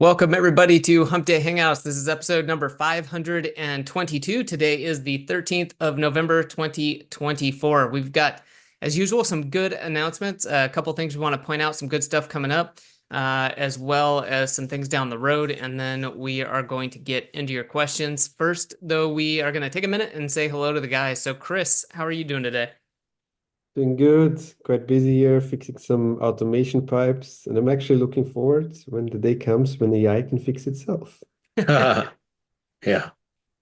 Welcome everybody to Hump Day Hangouts. This is episode number 522. Today is the 13th of November, 2024. We've got, as usual, some good announcements, a couple things we want to point out, some good stuff coming up, as well as some things down the road, and then we are going to get into your questions. First, though, we are going to take a minute and say hello to the guys. So, Chris, how are you doing today? Doing good. Quite busy here, fixing some automation pipes, and I'm actually looking forward when the day comes when AI can fix itself. Yeah,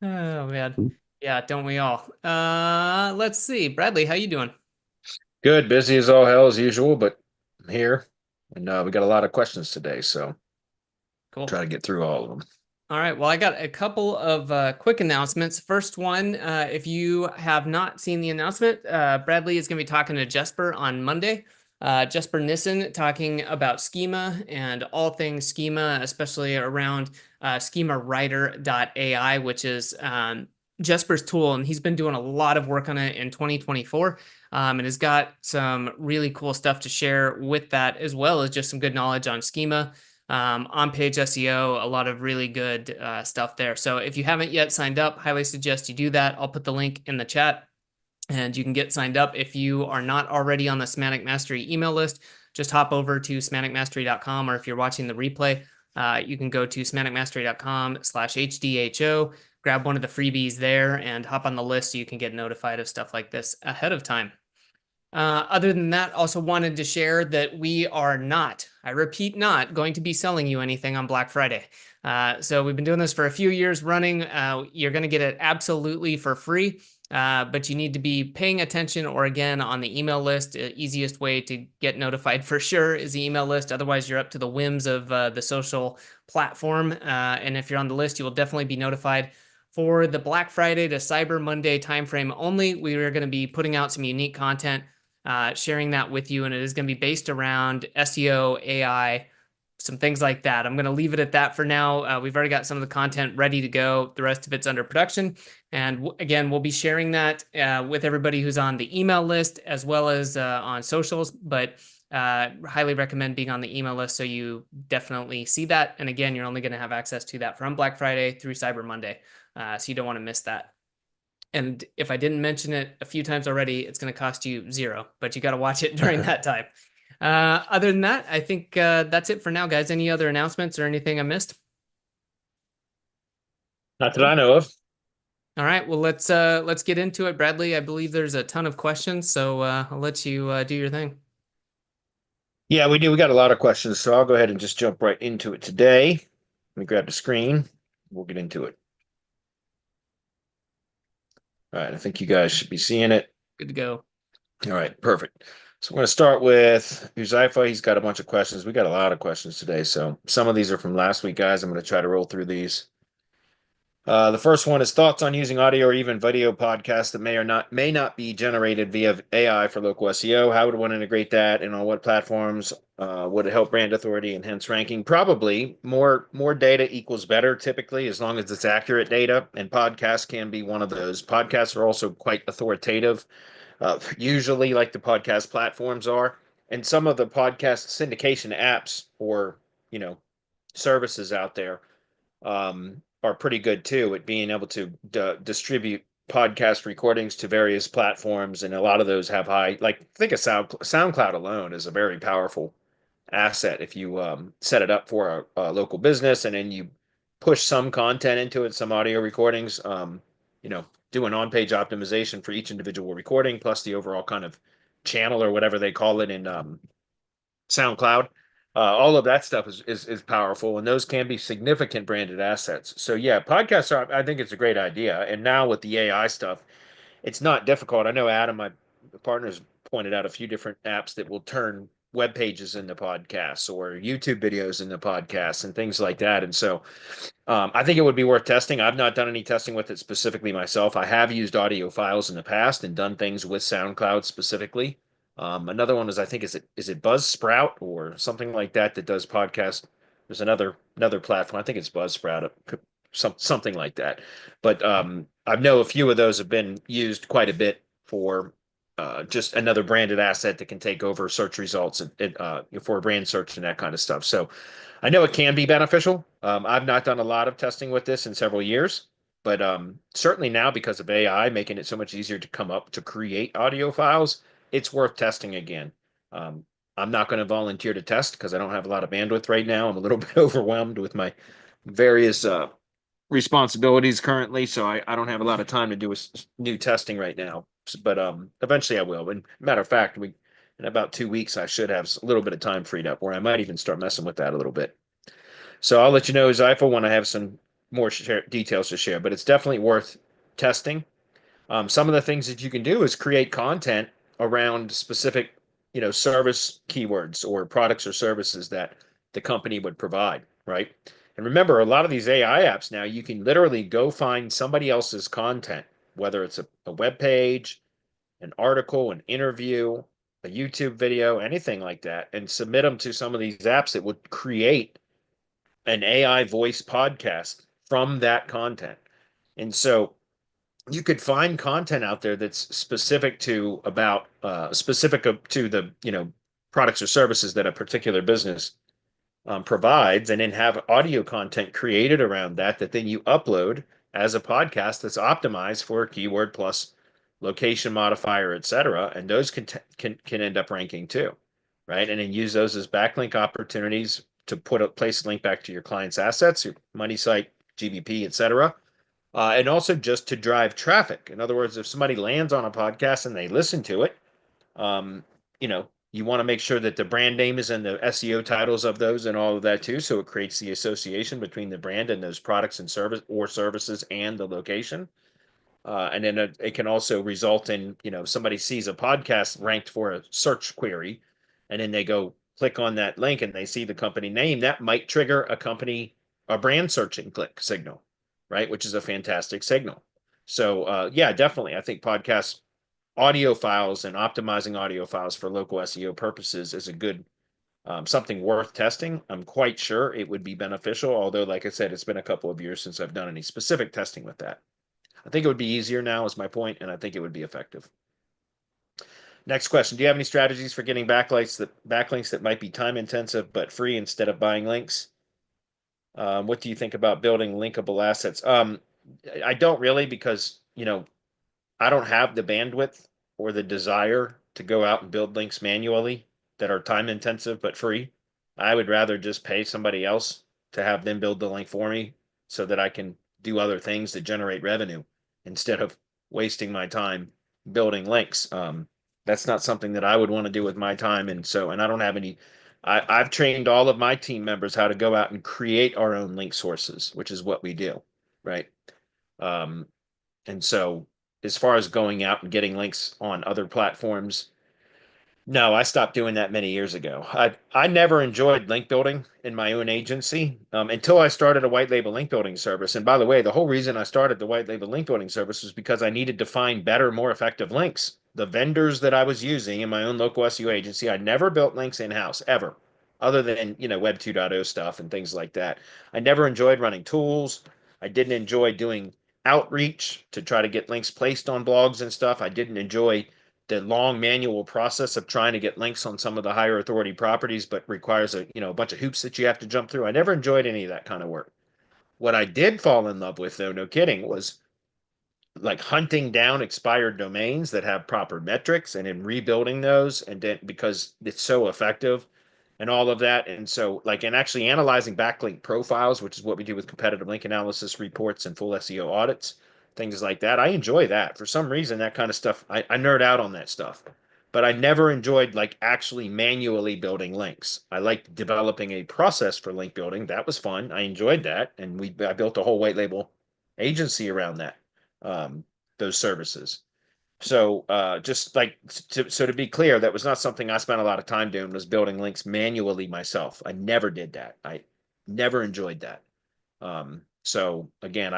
Oh man. Hmm. Yeah, don't we all? Let's see. Bradley, how you doing? good. Busy as all hell as usual, but I'm here, and we got a lot of questions today, so Cool. try to get through all of them. All right. Well, I got a couple of quick announcements. First one, if you have not seen the announcement, Bradley is going to be talking to Jesper on Monday. Jesper Nissen talking about schema and all things schema, especially around schemawriter.ai, which is Jesper's tool. And he's been doing a lot of work on it in 2024 and has got some really cool stuff to share with that, as well as just some good knowledge on schema. On-page SEO, a lot of really good stuff there. So if you haven't yet signed up, highly suggest you do that. I'll put the link in the chat and you can get signed up. If you are not already on the Semantic Mastery email list, just hop over to semanticmastery.com, or if you're watching the replay, you can go to semanticmastery.com/HDHO, grab one of the freebies there and hop on the list so you can get notified of stuff like this ahead of time. Other than that, also wanted to share that we are not, I repeat, not going to be selling you anything on Black Friday. So we've been doing this for a few years running. You're going to get it absolutely for free, but you need to be paying attention, or again, on the email list. Easiest way to get notified for sure is the email list. Otherwise, you're up to the whims of the social platform. And if you're on the list, you will definitely be notified. For the Black Friday to Cyber Monday timeframe only, we are going to be putting out some unique content, sharing that with you, and it is going to be based around SEO, AI, some things like that. I'm going to leave it at that for now. We've already got some of the content ready to go. The rest of it's under production. And again, we'll be sharing that with everybody who's on the email list as well as on socials, but highly recommend being on the email list so you definitely see that. And again, you're only going to have access to that from Black Friday through Cyber Monday. So you don't want to miss that. And if I didn't mention it a few times already, it's going to cost you zero, but you got to watch it during that time. Other than that, I think that's it for now, guys. Any other announcements or anything I missed? Not that I know of. All right, well, let's get into it. Bradley, I believe there's a ton of questions, so I'll let you do your thing. Yeah, we do. We got a lot of questions, so I'll go ahead and just jump right into it today. Let me grab the screen. We'll get into it. All right, I think you guys should be seeing it. Good to go. All right, perfect. So I'm going to start with Uzaifa. He's got a bunch of questions. We got a lot of questions today, so some of these are from last week, guys. I'm going to try to roll through these. The first one is thoughts on using audio or even video podcasts that may not be generated via AI for local SEO. How would one integrate that, and on what platforms would it help brand authority and hence ranking? Probably more data equals better, typically, as long as it's accurate data. And podcasts can be one of those. Podcasts are also quite authoritative, usually like the podcast platforms are, and some of the podcast syndication apps or services out there are pretty good too at being able to distribute podcast recordings to various platforms, and a lot of those have high. Like think of SoundCloud alone is a very powerful asset if you set it up for a local business, and then you push some content into it, some audio recordings. Do an on-page optimization for each individual recording, plus the overall kind of channel or whatever they call it in SoundCloud. All of that stuff is powerful, and those can be significant branded assets. So yeah, podcasts are. I think it's a great idea. And now with the AI stuff, it's not difficult. I know Adam, my partner's pointed out a few different apps that will turn web pages into podcasts or YouTube videos into podcasts and things like that. And so I think it would be worth testing. I've not done any testing with it specifically myself. I have used audio files in the past and done things with SoundCloud specifically. Another one is, I think, is it Buzzsprout or something like that that does podcast. There's another platform. I think it's Buzzsprout, something like that. But I know a few of those have been used quite a bit for just another branded asset that can take over search results for a brand search and that kind of stuff. So I know it can be beneficial. I've not done a lot of testing with this in several years, but certainly now because of AI making it so much easier to come up to create audio files, it's worth testing again. Um, I'm not going to volunteer to test because I don't have a lot of bandwidth right now. I'm a little bit overwhelmed with my various responsibilities currently, so I don't have a lot of time to do new testing right now. But eventually I will. And matter of fact, in about 2 weeks I should have a little bit of time freed up where I might even start messing with that a little bit. So I'll let you know, Zypha, when I have some more details to share. But it's definitely worth testing. Some of the things that you can do is create content around specific, service keywords or products or services that the company would provide, right? And remember, a lot of these AI apps now, you can literally go find somebody else's content, whether it's a web page, an article, an interview, a YouTube video, anything like that, and submit them to some of these apps that would create an AI voice podcast from that content. And so you could find content out there that's specific to the products or services that a particular business provides, and then have audio content created around that then you upload as a podcast that's optimized for a keyword plus location modifier, etc. And those can end up ranking too, right? And then use those as backlink opportunities to place a link back to your client's assets, your money site, GBP, etc. And also just to drive traffic. In other words, if somebody lands on a podcast and they listen to it, um, you want to make sure that the brand name is in the SEO titles of those and all of that too. So it creates the association between the brand and those products and services and the location. And then it can also result in, somebody sees a podcast ranked for a search query, and then they go click on that link and they see the company name. That might trigger a brand searching click signal, right? Which is a fantastic signal. So, yeah, definitely. I think podcast audio files and optimizing audio files for local SEO purposes is a good something worth testing. I'm quite sure it would be beneficial, although, like I said, it's been a couple of years since I've done any specific testing with that. I think it would be easier now, is my point, and I think it would be effective. Next question: do you have any strategies for getting backlinks that might be time intensive but free instead of buying links? What do you think about building linkable assets? I don't really, because I don't have the bandwidth or the desire to go out and build links manually that are time intensive but free. I would rather just pay somebody else to have them build the link for me so that I can do other things that generate revenue instead of wasting my time building links. That's not something that I would want to do with my time. And I don't have any. I've trained all of my team members how to go out and create our own link sources, which is what we do, right? Um, and so as far as going out and getting links on other platforms, no, I stopped doing that many years ago. I never enjoyed link building in my own agency until I started a white label link building service. And by the way, the whole reason I started the white label link building service was because I needed to find better, more effective links. The vendors that I was using in my own local SEO agency, I never built links in-house ever, other than Web 2.0 stuff and things like that. I never enjoyed running tools. I didn't enjoy doing outreach to try to get links placed on blogs and stuff. I didn't enjoy the long manual process of trying to get links on some of the higher authority properties, but requires a bunch of hoops that you have to jump through. I never enjoyed any of that kind of work. What I did fall in love with, though, no kidding, was like hunting down expired domains that have proper metrics and in rebuilding those, and then because it's so effective and all of that. And so and actually analyzing backlink profiles, which is what we do with competitive link analysis reports and full SEO audits, things like that. I enjoy that. For some reason, that kind of stuff, I nerd out on that stuff. But I never enjoyed actually manually building links. I liked developing a process for link building. That was fun. I enjoyed that. And I built a whole white label agency around that, those services. So to be clear, that was not something I spent a lot of time doing, was building links manually myself. I never did that. I never enjoyed that. So again,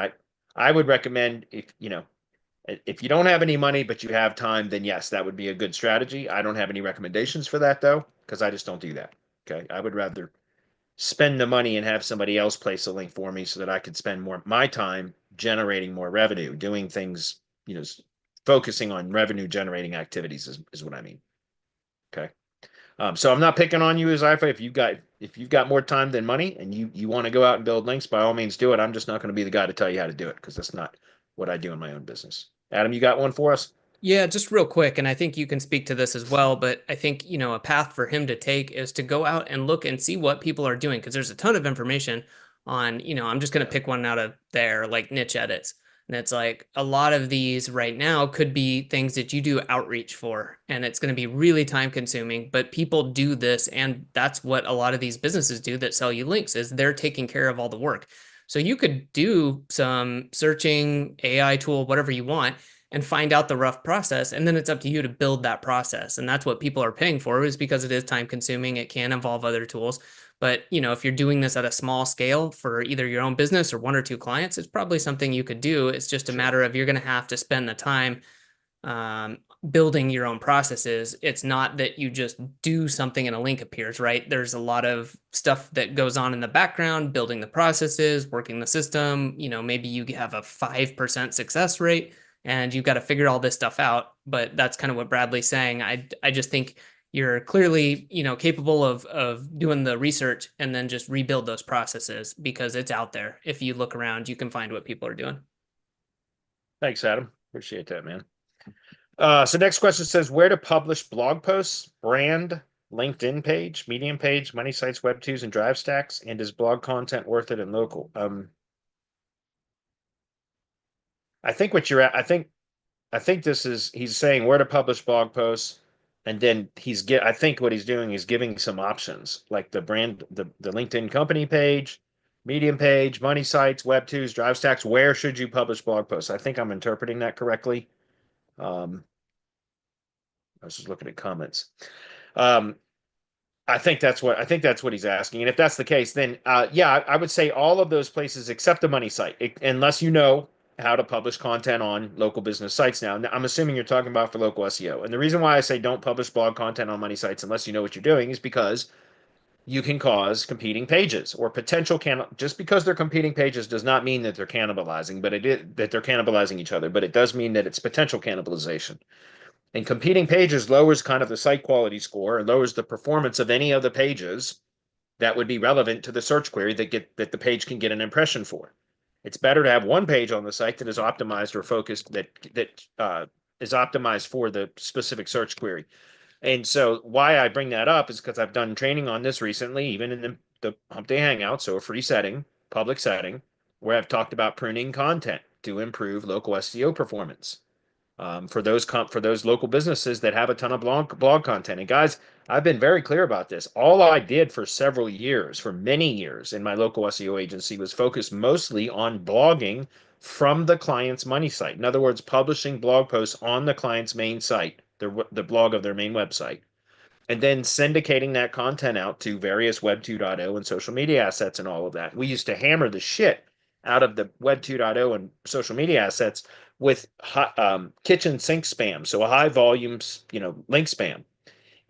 I would recommend, if you don't have any money but you have time, then yes, that would be a good strategy. I don't have any recommendations for that though, because I just don't do that. Okay. I would rather spend the money and have somebody else place a link for me so that I could spend more of my time generating more revenue, doing things, focusing on revenue generating activities is what I mean. Okay. So I'm not picking on you as IFA. If you've got more time than money and you want to go out and build links, by all means do it. I'm just not going to be the guy to tell you how to do it because that's not what I do in my own business. Adam, you got one for us? Yeah, just real quick, and I think you can speak to this as well, but I think, a path for him to take is to go out and look and see what people are doing because there's a ton of information on, I'm just going to pick one out of there, like niche edits. And it's like a lot of these right now could be things that you do outreach for, and it's going to be really time consuming, but people do this, and that's what a lot of these businesses do that sell you links is they're taking care of all the work. So you could do some searching, AI tool, whatever you want, and find out the rough process. And then it's up to you to build that process. And that's what people are paying for is because it is time consuming. It can involve other tools. But, if you're doing this at a small scale for either your own business or one or two clients, it's probably something you could do. It's just a matter of you're going to have to spend the time building your own processes. It's not that you just do something and a link appears, right? There's a lot of stuff that goes on in the background, building the processes, working the system. Maybe you have a 5% success rate and you've got to figure all this stuff out. But that's kind of what Bradley's saying. I just think you're clearly, capable of doing the research and then just rebuild those processes because it's out there. If you look around, you can find what people are doing. Thanks, Adam. Appreciate that, man. So next question says where to publish blog posts, brand, LinkedIn page, Medium page, money sites, Web2s, and Drive Stacks, and is blog content worth it and local? I think what you're at, I think this is he's saying where to publish blog posts, and then I think what he's doing is giving some options like the brand, the LinkedIn company page, Medium page, money sites, Web2s, Drive Stacks. Where should you publish blog posts? I think I'm interpreting that correctly. I was just looking at comments. I think that's what he's asking. And if that's the case, then yeah, I would say all of those places except the money site, unless you know how to publish content on local business sites now. I'm assuming you're talking about for local SEO. And the reason why I say don't publish blog content on money sites unless you know what you're doing is because you can cause competing pages or potential just because they're competing pages does not mean that they're cannibalizing, but that they're cannibalizing each other, but it does mean that it's potential cannibalization. And competing pages lowers kind of the site quality score and lowers the performance of any of the pages that would be relevant to the search query that the page can get an impression for. It's better to have one page on the site that is optimized or focused that is optimized for the specific search query. And so why I bring that up is because I've done training on this recently, even in the Hump Day Hangout, so a free setting, public setting, where I've talked about pruning content to improve local SEO performance for those local businesses that have a ton of blog content. And guys, I've been very clear about this. All I did for several years, for many years in my local SEO agency was focus mostly on blogging from the client's money site. In other words, publishing blog posts on the client's main site, the blog of their main website, and then syndicating that content out to various Web 2.0 and social media assets and all of that. We used to hammer the shit out of the Web 2.0 and social media assets with kitchen sink spam, so a high volume, link spam,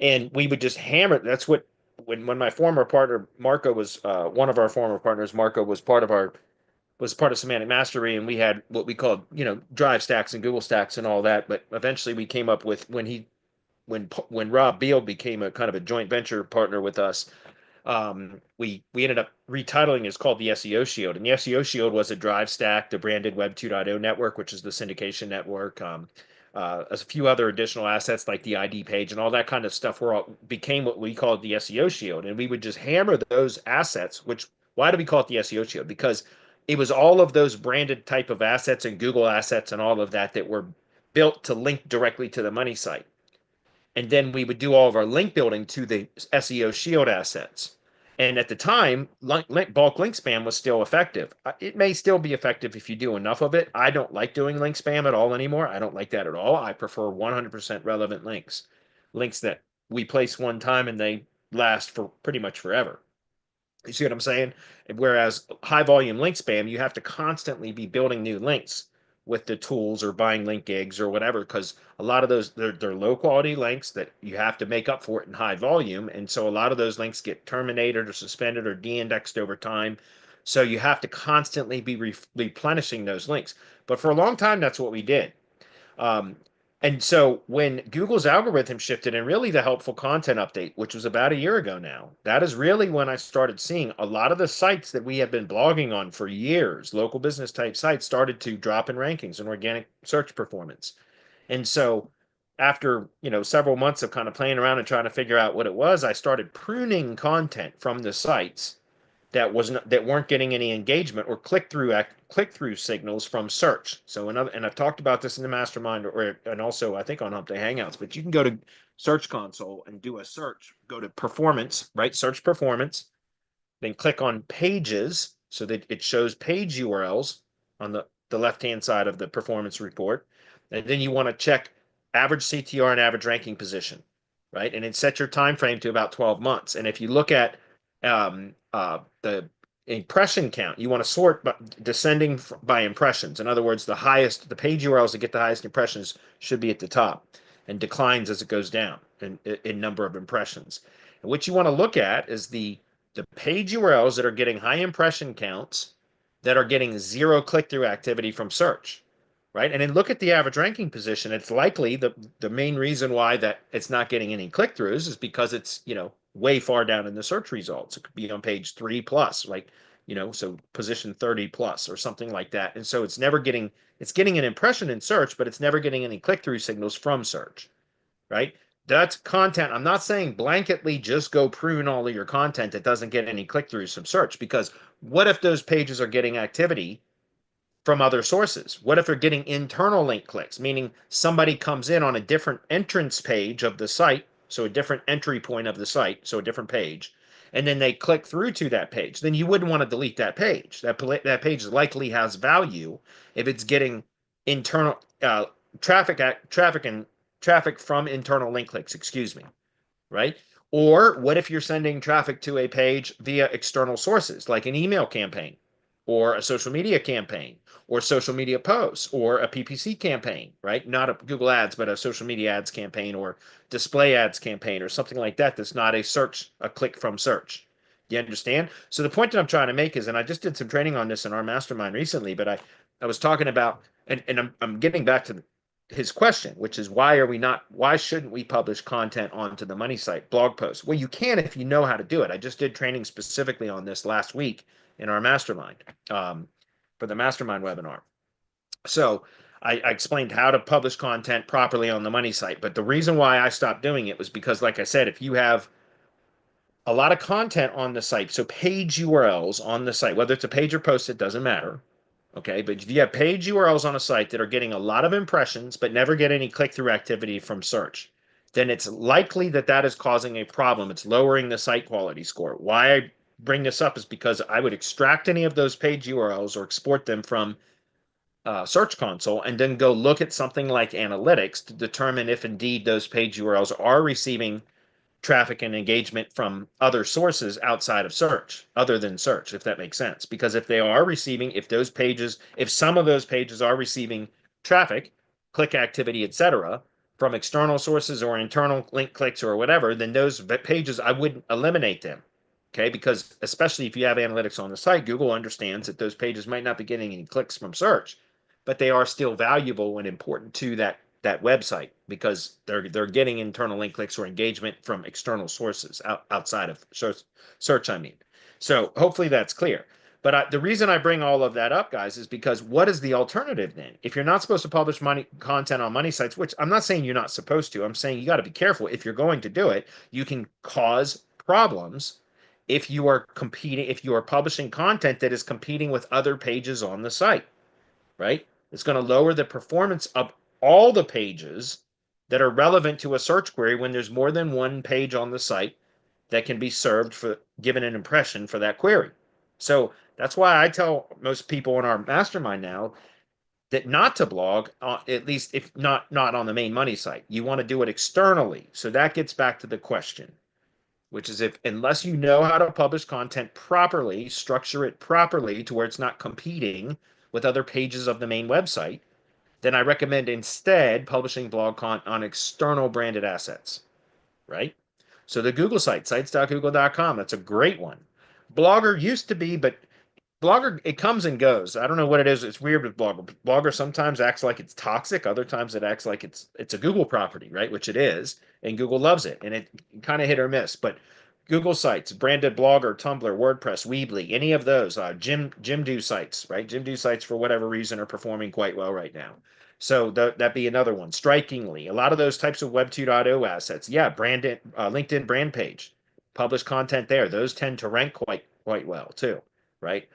and we would just hammer. That's what when my former partner Marco was one of our former partners. Marco was part of Semantic Mastery, and we had what we called Drive Stacks and Google Stacks and all that. But eventually, we came up with when Rob Beal became a kind of a joint venture partner with us. We ended up retitling it's called the SEO Shield, and the SEO Shield was a Drive Stack, the branded Web 2.0 network, which is the syndication network, a few other additional assets like the ID page and all that kind of stuff became what we called the SEO Shield, and we would just hammer those assets. Why do we call it the SEO Shield? Because it was all of those branded type of assets and Google assets and all of that were built to link directly to the money site. And then we would do all of our link building to the SEO Shield assets. And at the time, bulk link spam was still effective. It may still be effective if you do enough of it. I don't like doing link spam at all anymore. I don't like that at all. I prefer 100% relevant links that we place one time and they last for pretty much forever. You see what I'm saying? Whereas high volume link spam, you have to constantly be building new links with the tools or buying link gigs or whatever, because a lot of those they're low quality links that you have to make up for it in high volume, and so a lot of those links get terminated or suspended or de-indexed over time, so you have to constantly be replenishing those links. But for a long time, that's what we did. And so when Google's algorithm shifted and really the helpful content update, which was about a year ago now, that is really when I started seeing a lot of the sites that we have been blogging on for years, local business type sites, started to drop in rankings and organic search performance. And so after, several months of kind of playing around and trying to figure out what it was, I started pruning content from the sites that weren't getting any engagement or click through signals from search. So and I've talked about this in the mastermind and also I think on Hump Hangouts, but you can go to Search Console and do a search, go to performance, right? Search performance, then click on pages so that it shows page URLs on the left-hand side of the performance report. And then you want to check average CTR and average ranking position, right? And then set your time frame to about 12 months. And if you look at the impression count, you want to sort descending by impressions. In other words, the page URLs that get the highest impressions should be at the top and declines as it goes down in number of impressions. And what you want to look at is the page URLs that are getting high impression counts that are getting zero click-through activity from search, right? And then look at the average ranking position. It's likely the main reason why that it's not getting any click-throughs is because it's, way far down in the search results. It could be on page 3 plus, like, so position 30 plus or something like that. And so it's getting an impression in search, but it's never getting any click-through signals from search, right? That's content. I'm not saying blanketly just go prune all of your content that doesn't get any click-throughs from search, because what if those pages are getting activity from other sources? What if they're getting internal link clicks, meaning somebody comes in on a different entrance page of the site, so a different entry point of the site, so a different page, and then they click through to that page? Then you wouldn't want to delete that page. That page likely has value if it's getting internal traffic from internal link clicks, excuse me, right? Or what if you're sending traffic to a page via external sources, like an email campaign or a social media campaign or social media posts or a PPC campaign, right? Not a Google Ads, but a social media ads campaign or display ads campaign or something like that that's not a click from search. Do you understand? So the point that I'm trying to make is, and I just did some training on this in our mastermind recently, but I was talking about, and I'm getting back to his question, which is why shouldn't we publish content onto the money site blog posts? Well, you can if you know how to do it. I just did training specifically on this last week in our mastermind for the mastermind webinar. So I explained how to publish content properly on the money site. But the reason why I stopped doing it was because, like I said, if you have a lot of content on the site, so page URLs on the site, whether it's a page or post, it doesn't matter. Okay, but if you have page URLs on a site that are getting a lot of impressions but never get any click-through activity from search, then it's likely that is causing a problem. It's lowering the site quality score. Why I bring this up is because I would extract any of those page URLs or export them from Search Console and then go look at something like analytics to determine if indeed those page URLs are receiving traffic and engagement from other sources outside of search, other than search, if that makes sense. Because if some of those pages are receiving traffic, click activity, etc., from external sources or internal link clicks or whatever, then those pages, I wouldn't eliminate them. Okay, because especially if you have analytics on the site, Google understands that those pages might not be getting any clicks from search, but they are still valuable and important to that website because they're getting internal link clicks or engagement from external sources outside of search. I mean, so hopefully that's clear. But the reason I bring all of that up, guys, is because what is the alternative then? If you're not supposed to publish content on money sites, which I'm not saying you're not supposed to, I'm saying you got to be careful. If you're going to do it, you can cause problems if you are publishing content that is competing with other pages on the site, right? It's going to lower the performance of all the pages that are relevant to a search query when there's more than one page on the site that can be served for given an impression for that query. So that's why I tell most people in our mastermind now that not to blog, at least if not on the main money site. You want to do it externally. So that gets back to the question, which is unless you know how to publish content properly, structure it properly to where it's not competing with other pages of the main website, then I recommend instead publishing blog content on external branded assets, right? So the Google site, sites.google.com, that's a great one. Blogger used to be, but Blogger, it comes and goes. I don't know what it is. It's weird with Blogger. Blogger sometimes acts like it's toxic. Other times it acts like it's a Google property, right? Which it is, and Google loves it. And it kind of hit or miss. But Google sites, branded Blogger, Tumblr, WordPress, Weebly, any of those, Jimdo sites, right? Jimdo sites for whatever reason are performing quite well right now. So that'd be another one. Strikingly, a lot of those types of Web 2.0 assets, yeah, branded LinkedIn brand page, publish content there. Those tend to rank quite well too, right?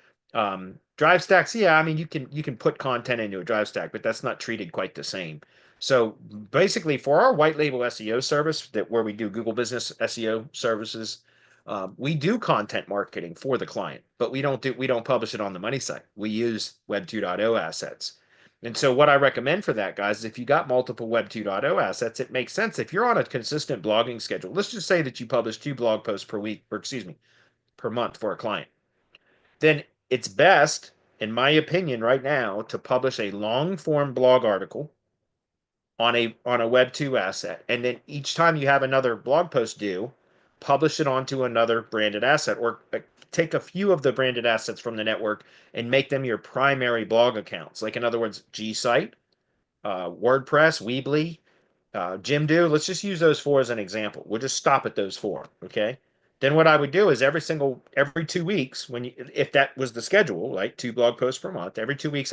Drive stacks, yeah, I mean you can put content into a drive stack, but that's not treated quite the same. So basically, for our white label SEO service, that where we do Google Business SEO services, we do content marketing for the client, but we don't publish it on the money site. We use Web 2.0 assets. And so what I recommend for that, guys, is if you got multiple Web 2.0 assets, it makes sense. If you're on a consistent blogging schedule, let's just say that you publish 2 blog posts per week, or excuse me, per month for a client, then it's best, in my opinion, right now, to publish a long form blog article on a Web 2 asset. And then each time you have another blog post due, publish it onto another branded asset, or take a few of the branded assets from the network and make them your primary blog accounts. Like in other words, G Site, WordPress, Weebly, Jimdo. Let's just use those 4 as an example. We'll just stop at those 4. Okay. Then what I would do is every 2 weeks, if that was the schedule, like 2 blog posts per month, every 2 weeks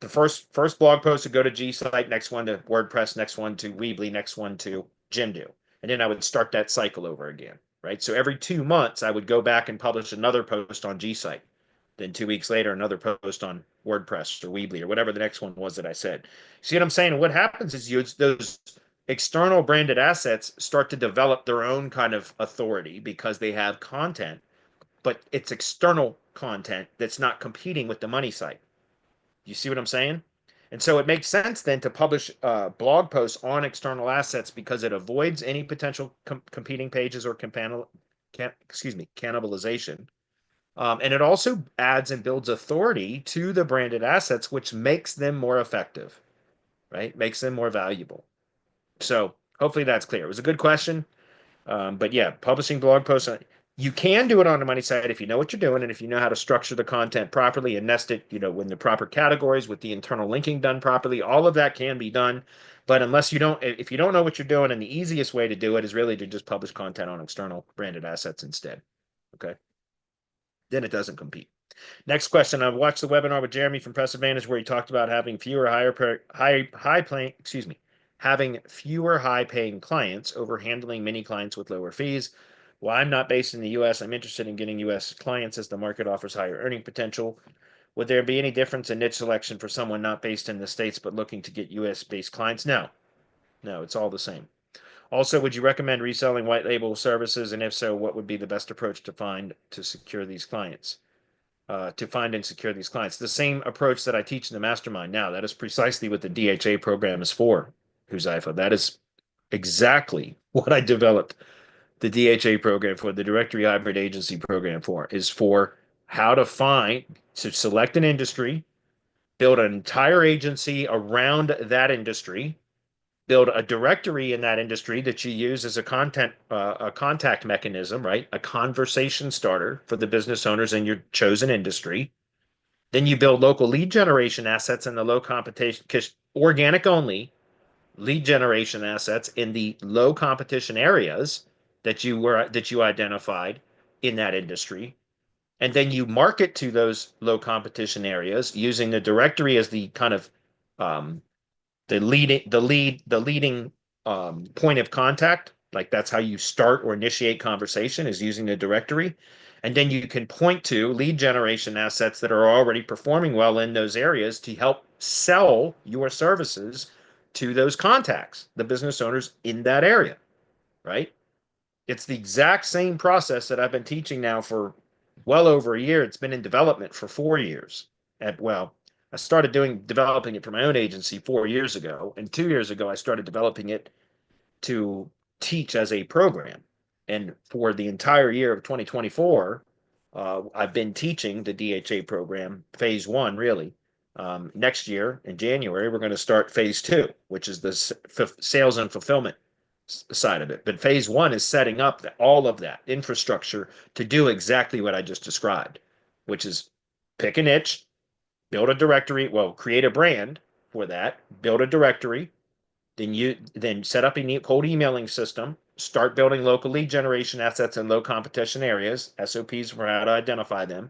the first blog post would go to G Site, next one to WordPress, next one to Weebly, next one to Jimdo, and then I would start that cycle over again, right? So every 2 months I would go back and publish another post on G Site. Then 2 weeks later, another post on WordPress or Weebly or whatever the next one was that I said. See what I'm saying? And what happens is those external branded assets start to develop their own kind of authority because they have content, but it's external content that's not competing with the money site. You see what I'm saying? And so it makes sense then to publish blog posts on external assets because it avoids any potential competing pages or cannibalization. And it also adds and builds authority to the branded assets, which makes them more effective, right? Makes them more valuable. So hopefully that's clear. It was a good question. But yeah, publishing blog posts, you can do it on the money side if you know what you're doing and if you know how to structure the content properly and nest it, in the proper categories with the internal linking done properly. All of that can be done. But if you don't know what you're doing, and the easiest way to do it is really to just publish content on external branded assets instead. Okay. Then it doesn't compete. Next question. I've watched the webinar with Jeremy from Press Advantage where he talked about having fewer having fewer high-paying clients over handling many clients with lower fees. While I'm not based in the U.S., I'm interested in getting U.S. clients as the market offers higher earning potential. Would there be any difference in niche selection for someone not based in the States but looking to get U.S.-based clients? No, it's all the same. Also, would you recommend reselling white label services? And if so, what would be the best approach to find and secure these clients? The same approach that I teach in the mastermind now. That is precisely what the DHA program is for, Huzaifa. That is exactly what I developed the DHA program for, the Directory Hybrid Agency program is for how to select an industry, build an entire agency around that industry, build a directory in that industry that you use as a contact mechanism, right? A conversation starter for the business owners in your chosen industry. Then you build local lead generation assets in the low competition, organic only lead generation assets in the low competition areas that you identified in that industry. And then you market to those low competition areas using the directory as the kind of the leading point of contact. Like that's how you start or initiate conversation, is using the directory. And then you can point to lead generation assets that are already performing well in those areas to help sell your services to those contacts, the business owners in that area, right? It's the exact same process that I've been teaching now for well over a year. It's been in development for 4 years. I started developing it for my own agency 4 years ago, and 2 years ago I started developing it to teach as a program. And for the entire year of 2024, I've been teaching the DHA program, phase 1, really. Next year in January, we're going to start phase 2, which is the sales and fulfillment side of it. But phase 1 is setting up all of that infrastructure to do exactly what I just described, which is pick a niche, build a directory, well, create a brand for that, build a directory, then set up a cold emailing system, start building local lead generation assets in low competition areas, SOPs for how to identify them.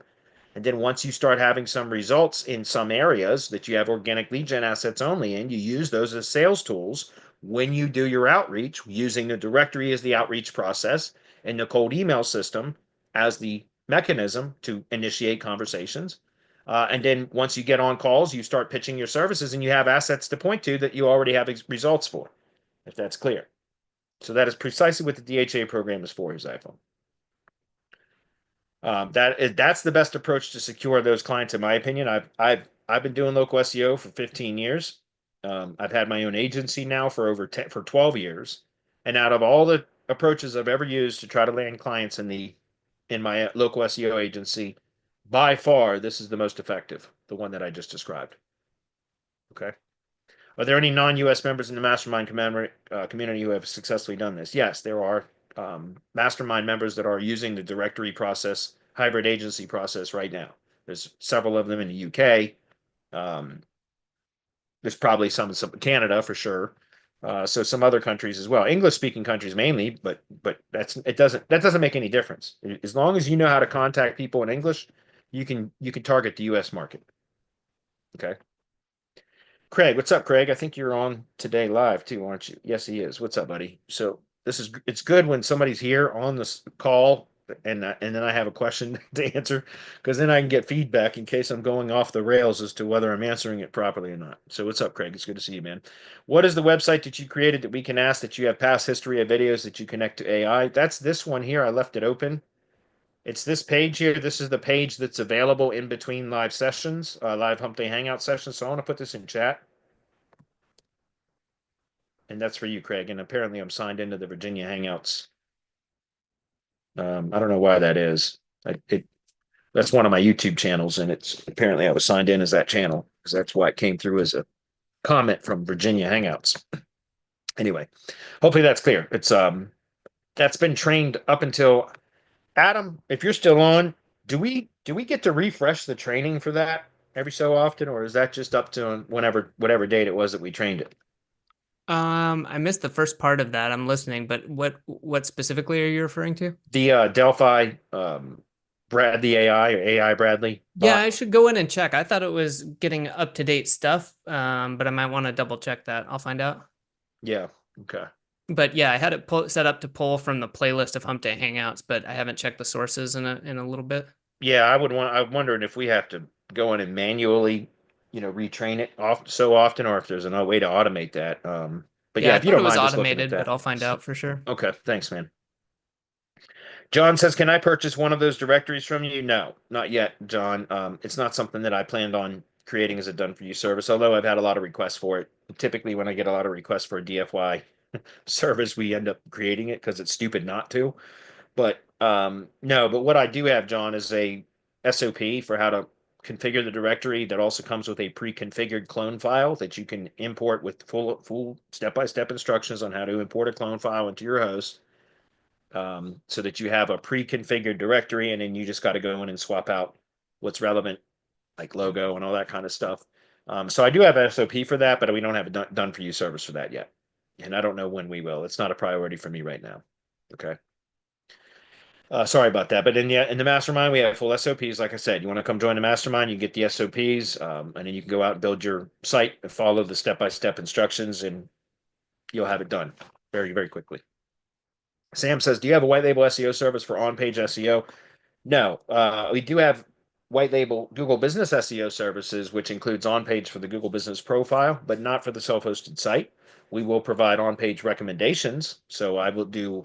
And then once you start having some results in some areas that you have organic lead gen assets only in, you use those as sales tools when you do your outreach, using the directory as the outreach process and the cold email system as the mechanism to initiate conversations. And then once you get on calls, you start pitching your services and you have assets to point to that you already have results for, if that's clear. So that is precisely what the DHA program is for, his iPhone. That's the best approach to secure those clients, in my opinion. I've been doing local SEO for 15 years. I've had my own agency now for 12 years, and out of all the approaches I've ever used to try to land clients in my local SEO agency, by far this is the most effective, the one that I just described. Okay. Are there any non-US members in the mastermind community who have successfully done this? Yes, there are mastermind members that are using the directory process, hybrid agency process right now. There's several of them in the UK. There's probably some in Canada for sure. So some other countries as well, English-speaking countries mainly, but that doesn't make any difference. As long as you know how to contact people in English, you can target the US market. Okay. Craig, what's up, Craig? I think you're on today live too, aren't you? Yes, he is. What's up, buddy? So it's good when somebody's here on this call and then I have a question to answer because then I can get feedback in case I'm going off the rails as to whether I'm answering it properly or not. So what's up, Craig? It's good to see you, man. What is the website that you created that we can ask that you have past history of videos that you connect to AI? That's this one here. I left it open. It's this page here. This is the page that's available in between live sessions, live Hump Day Hangout sessions. So I want to put this in chat. And that's for you, Craig. And apparently I'm signed into the Virginia Hangouts. I don't know why that is. That's one of my YouTube channels, and it's apparently I was signed in as that channel because that's why it came through as a comment from Virginia Hangouts. Anyway, hopefully that's clear. It's that's been trained up until Adam. If you're still on, do we get to refresh the training for that every so often, or is that just up to whatever date it was that we trained it? I missed the first part of that. I'm listening, but what specifically are you referring to? The Delphi Brad the AI or AI Bradley Yeah, bot. I should go in and check. I thought it was getting up-to-date stuff, but I might want to double check that. I'll find out. Yeah. Okay. But yeah, I had it set up to pull from the playlist of Hump Day Hangouts, but I haven't checked the sources in a little bit. Yeah, I'm wondering if we have to go in and manually, retrain it so often, or if there's another way to automate that. But Yeah, yeah, I if you thought it don't was mind just looking at automated, but that. I'll find out for sure. Okay, thanks, man. John says, "Can I purchase one of those directories from you?" No, not yet, John. It's not something that I planned on creating as a done for you service, although I've had a lot of requests for it. Typically, when I get a lot of requests for a DFY service, we end up creating it because it's stupid not to. But no, but what I do have, John, is a SOP for how to configure the directory that also comes with a pre-configured clone file that you can import with full step-by-step instructions on how to import a clone file into your host, so that you have a pre-configured directory, and then you just got to go in and swap out what's relevant, like logo and all that kind of stuff. So I do have an SOP for that, but we don't have a done for you service for that yet. And I don't know when we will. It's not a priority for me right now. Okay. Sorry about that. But in the mastermind, we have full SOPs. Like I said, you want to come join the mastermind, you get the SOPs, and then you can go out and build your site and follow the step-by-step instructions, and you'll have it done very, very quickly. Sam says, "Do you have a white label SEO service for on-page SEO?" No, we do have white label Google Business SEO services, which includes on-page for the Google Business profile, but not for the self-hosted site. We will provide on-page recommendations. So I will do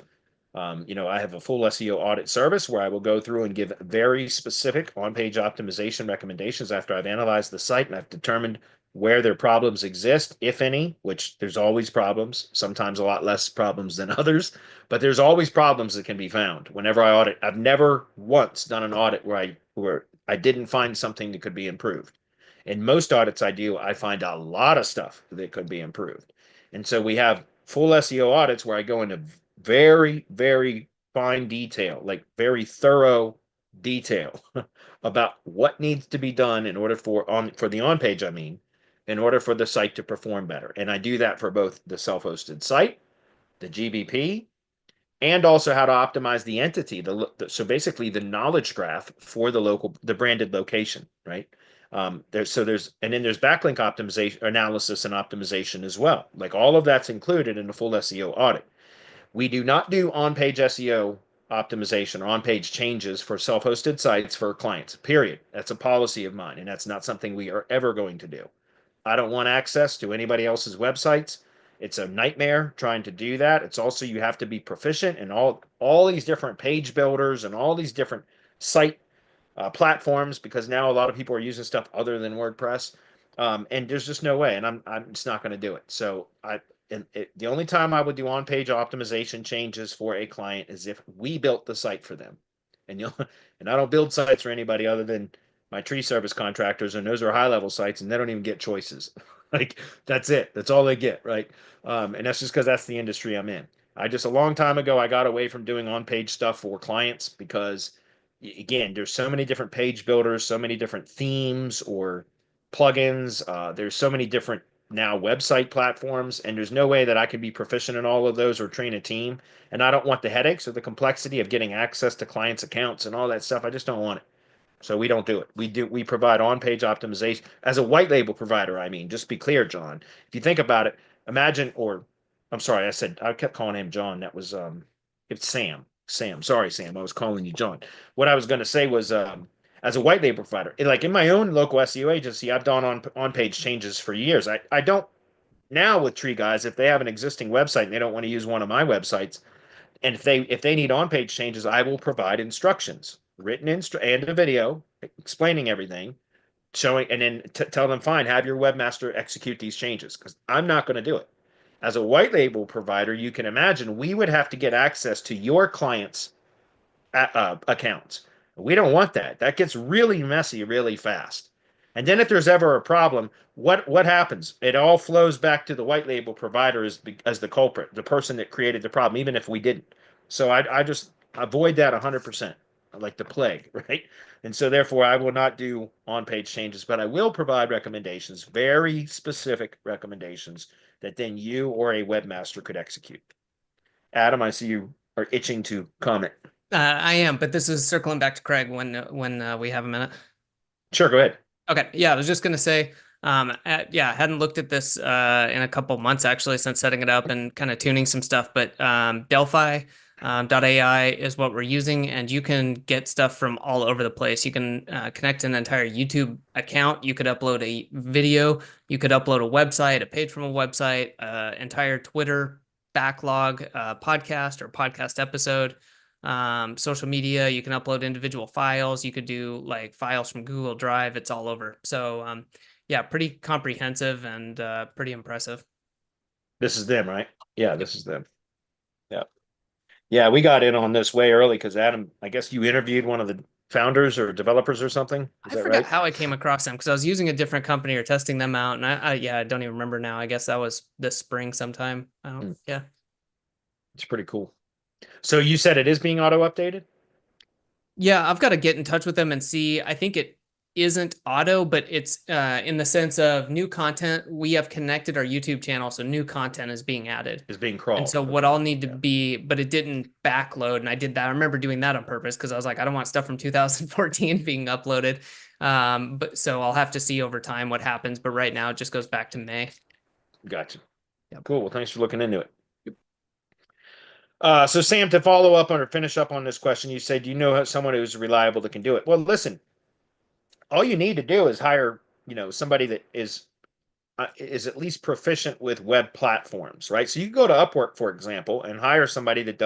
I have a full SEO audit service where I will go through and give very specific on-page optimization recommendations after I've analyzed the site and I've determined where their problems exist, if any, which there's always problems, sometimes a lot less problems than others, but there's always problems that can be found. Whenever I audit, I've never once done an audit where I didn't find something that could be improved. In most audits I do, I find a lot of stuff that could be improved. And so we have full SEO audits where I go into very, very fine detail, like very thorough detail about what needs to be done in order for the on page, I mean, in order for the site to perform better. And I do that for both the self-hosted site, the GBP, and also how to optimize the entity. So basically the knowledge graph for the branded location, right? And then there's backlink optimization, analysis, and optimization as well. Like all of that's included in the full SEO audit. We do not do on-page SEO optimization or on-page changes for self-hosted sites for clients, period. That's a policy of mine, and that's not something we are ever going to do. I don't want access to anybody else's websites. It's a nightmare trying to do that. It's also, you have to be proficient in all these different page builders and all these different site platforms, because now a lot of people are using stuff other than WordPress. And there's just no way, and I'm just not going to do it. So the only time I would do on-page optimization changes for a client is if we built the site for them. And and I don't build sites for anybody other than my tree service contractors, and those are high-level sites, and they don't even get choices. Like that's it. That's all they get, right? And that's just because that's the industry I'm in. A long time ago, I got away from doing on-page stuff for clients because, again, there's so many different page builders, so many different themes or plugins. There's so many different now website platforms, and there's no way that I can be proficient in all of those or train a team. And I don't want the headaches or the complexity of getting access to clients' accounts and all that stuff. I just don't want it. So we don't do it. We provide on-page optimization as a white label provider. I mean, just be clear, John. If you think about it, imagine, or I'm sorry, I kept calling him John. That was it's Sam. Sam. Sorry, Sam. I was calling you John. What I was going to say was as a white label provider, like in my own local SEO agency, I've done on-page changes for years. I don't now with Tree Guys, if they have an existing website and they don't want to use one of my websites, and if they need on-page changes, I will provide instructions, written and a video explaining everything, showing, and then tell them, fine, have your webmaster execute these changes, because I'm not going to do it. As a white label provider, you can imagine we would have to get access to your clients' accounts. We don't want that. That gets really messy really fast. And then if there's ever a problem, what happens? It all flows back to the white label provider as the culprit, the person that created the problem, even if we didn't. So I just avoid that 100%, like the plague, right? And so therefore, I will not do on-page changes, but I will provide recommendations, very specific recommendations that then you or a webmaster could execute. Adam, I see you are itching to comment. I am, but this is circling back to Craig when we have a minute. Sure, go ahead. Okay, yeah, I was just gonna say, yeah, I hadn't looked at this in a couple months actually since setting it up and kind of tuning some stuff, but Delphi .ai is what we're using, and you can get stuff from all over the place. You can connect an entire YouTube account. You could upload a video. You could upload a website, a page from a website, entire Twitter backlog, podcast or podcast episode. Social media, you can upload individual files. You could do like files from Google Drive. It's all over. So yeah, pretty comprehensive and pretty impressive. This is them, right? Yeah, this is them. Yeah. Yeah, we got in on this way early because Adam, I guess you interviewed one of the founders or developers or something. Is I that forgot right? how I came across them because I was using a different company or testing them out, and yeah, I don't even remember now. I guess that was this spring sometime. Yeah. It's pretty cool. So you said it is being auto updated? Yeah, I've got to get in touch with them and see. I think it isn't auto, but it's in the sense of new content. We have connected our YouTube channel, so new content is being added. Is being crawled. And so what I'll need to be, but it didn't backload, and I did that. I remember doing that on purpose because I was like, I don't want stuff from 2014 being uploaded. But so I'll have to see over time what happens. But right now it just goes back to May. Gotcha. Yep. Cool. Well, thanks for looking into it. So Sam, to follow up on or finish up on this question, you said you know someone who's reliable that can do it. Well, listen, all you need to do is hire, somebody that is at least proficient with web platforms, right? So you can go to Upwork, for example, and hire somebody that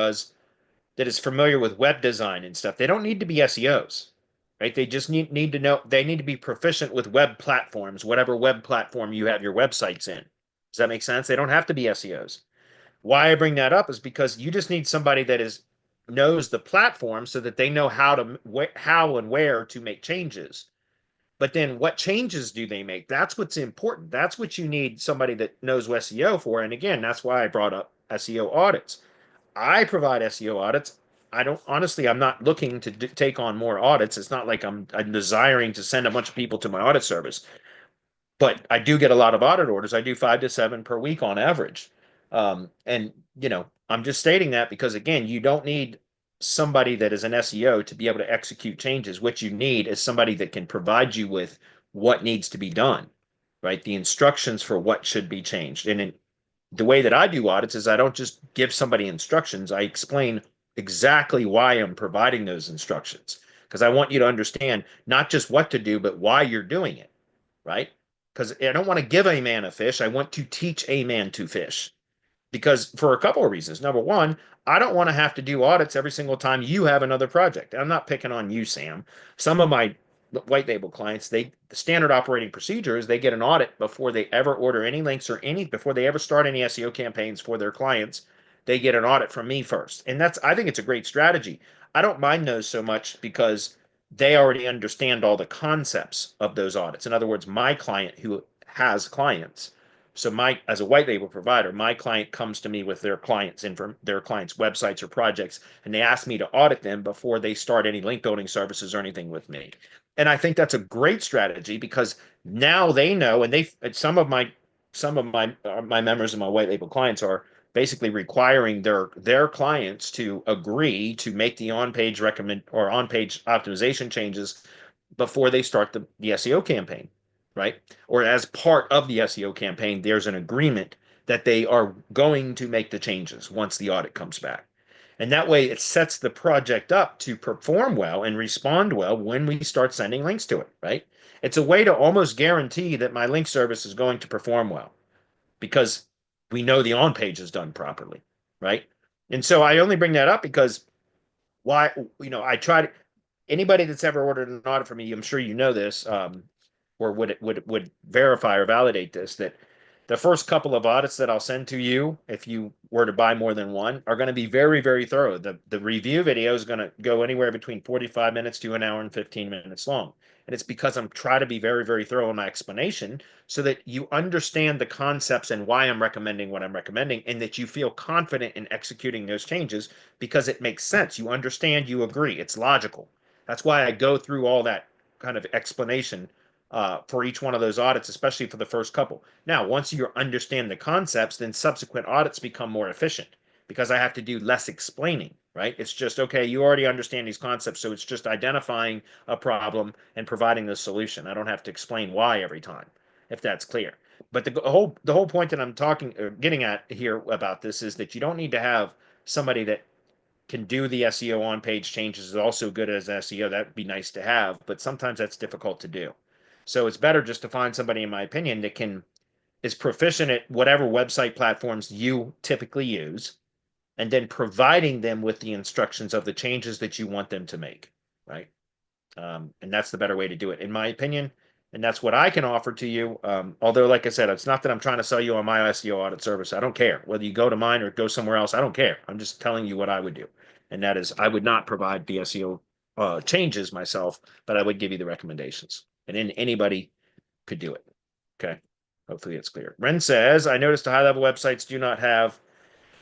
is familiar with web design and stuff. They don't need to be SEOs, right? They just need to know, they need to be proficient with web platforms, whatever web platform you have your websites in. Does that make sense? They don't have to be SEOs. Why I bring that up is because you just need somebody that knows the platform so that they know how and where to make changes. But then what changes do they make? That's what's important. That's what you need somebody that knows SEO for. And again, that's why I brought up SEO audits. I provide SEO audits. I'm not looking to take on more audits. It's not like I'm desiring to send a bunch of people to my audit service, but I do get a lot of audit orders. I do 5 to 7 per week on average. And I'm just stating that because again, you don't need somebody that is an SEO to be able to execute changes. What you need is somebody that can provide you with what needs to be done, right? The instructions for what should be changed. And the way that I do audits is I don't just give somebody instructions. I explain exactly why I'm providing those instructions because I want you to understand not just what to do, but why you're doing it, right? Because I don't want to give a man a fish. I want to teach a man to fish because for a couple of reasons. Number one, I don't want to have to do audits every single time you have another project. I'm not picking on you, Sam. Some of my white label clients, the standard operating procedure is they get an audit before they ever order any links or before they ever start any SEO campaigns for their clients. They get an audit from me first. And I think it's a great strategy. I don't mind those so much because they already understand all the concepts of those audits. In other words, my client who has clients, so as a white label provider, my client comes to me with their clients and from their clients' websites or projects, and they ask me to audit them before they start any link building services or anything with me. And I think that's a great strategy because now they know, and some of my members of my white label clients are basically requiring their clients to agree to make the on-page optimization changes before they start the SEO campaign, right? Or as part of the SEO campaign, there's an agreement that they are going to make the changes once the audit comes back. And that way it sets the project up to perform well and respond well when we start sending links to it, right? It's a way to almost guarantee that my link service is going to perform well because we know the on page is done properly, right? And so I only bring that up because why, I try to, anybody that's ever ordered an audit from me, I'm sure you know this, or would verify or validate this, that the first couple of audits that I'll send to you, if you were to buy more than one, are going to be very, very thorough. The review video is going to go anywhere between 45 minutes to an hour and 15 minutes long. And it's because I'm trying to be very, very thorough in my explanation so that you understand the concepts and why I'm recommending what I'm recommending, and that you feel confident in executing those changes because it makes sense. You understand, you agree, it's logical. That's why I go through all that kind of explanation for each one of those audits, especially for the first couple. Now, once you understand the concepts, then subsequent audits become more efficient because I have to do less explaining, right? It's just, okay, you already understand these concepts, so it's just identifying a problem and providing the solution. I don't have to explain why every time, if that's clear. But the whole point that I'm getting at here about this is that you don't need to have somebody that can do the SEO on page changes is also good as SEO. That'd be nice to have, but sometimes that's difficult to do. So it's better just to find somebody, in my opinion, that is proficient at whatever website platforms you typically use, and then providing them with the instructions of the changes that you want them to make, right? And that's the better way to do it, in my opinion. And that's what I can offer to you. Although, like I said, it's not that I'm trying to sell you on my SEO audit service. I don't care whether you go to mine or go somewhere else. I don't care. I'm just telling you what I would do. And that is, I would not provide the SEO changes myself, but I would give you the recommendations. And then anybody could do it. Okay. Hopefully it's clear. Ren says, I noticed the high level websites do not have